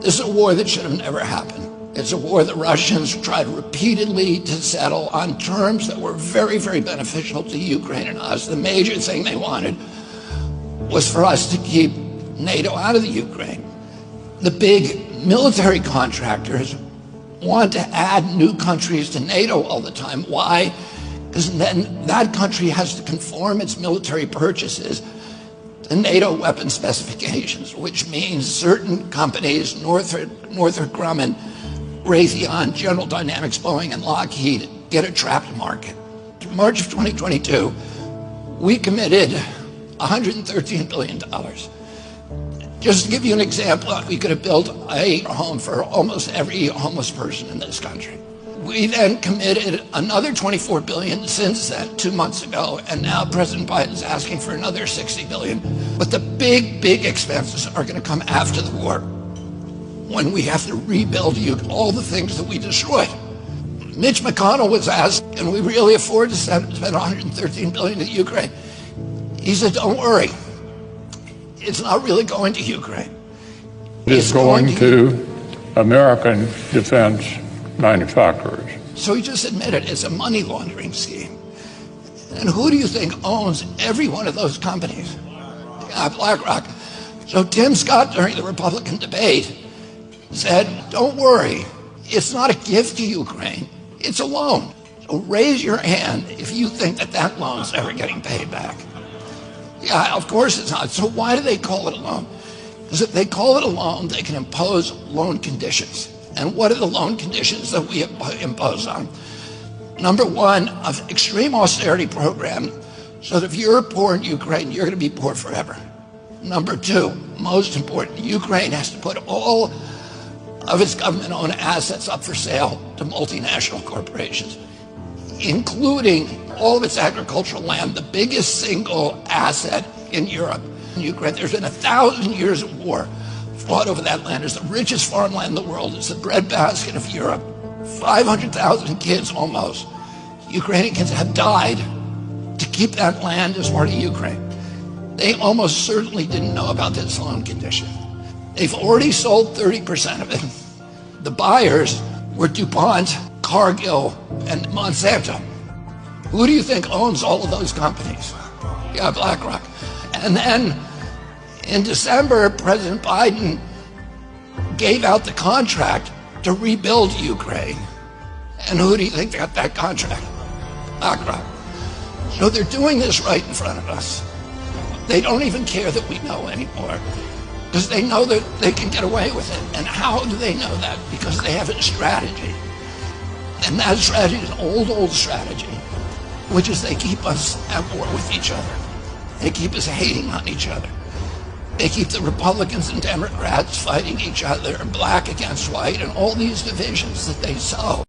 This is a war that should have never happened. It's a war the Russians tried repeatedly to settle on terms that were very, very beneficial to Ukraine and us. The major thing they wanted was for us to keep NATO out of the Ukraine. The big military contractors want to add new countries to NATO all the time. Why? Because then that country has to conform its military purchases to NATO weapon specifications, which means certain companies, Northrop Grumman, Raytheon, General Dynamics, Boeing, and Lockheed, get a trapped market. In March of 2022, we committed $113 billion. Just to give you an example, we could have built a home for almost every homeless person in this country. We then committed another $24 billion since then, 2 months ago, and now President Biden's asking for another $60 billion. But the big, big expenses are going to come after the war, when we have to rebuild all the things that we destroyed. Mitch McConnell was asked, can we really afford to spend $113 billion to Ukraine? He said, don't worry. It's not really going to Ukraine. It's going to American defense manufacturers. So he just admitted it's a money laundering scheme. And who do you think owns every one of those companies? BlackRock. So Tim Scott, during the Republican debate, said, don't worry, it's not a gift to Ukraine, it's a loan. So raise your hand if you think that that loan's ever getting paid back. Yeah, of course it's not. So why do they call it a loan? Because if they call it a loan, they can impose loan conditions. And what are the loan conditions that we impose on? Number one, an extreme austerity program, so that if you're poor in Ukraine, you're going to be poor forever. Number two, most important, Ukraine has to put all of its government-owned assets up for sale to multinational corporations, including all of its agricultural land, the biggest single asset in Europe. In Ukraine, there's been 1,000 years of war fought over that land. It's the richest farmland in the world. It's the breadbasket of Europe. 500,000 kids almost, Ukrainian kids, have died to keep that land as part of Ukraine. They almost certainly didn't know about this loan condition. They've already sold 30% of it. The buyers were DuPont, Cargill, and Monsanto. Who do you think owns all of those companies? Yeah, BlackRock. And then in December, President Biden gave out the contract to rebuild Ukraine. And who do you think got that contract? BlackRock. So they're doing this right in front of us. They don't even care that we know anymore, because they know that they can get away with it. And how do they know that? Because they have a strategy. And that strategy is an old strategy, which is they keep us at war with each other. They keep us hating on each other. They keep the Republicans and Democrats fighting each other, black against white, and all these divisions that they sow.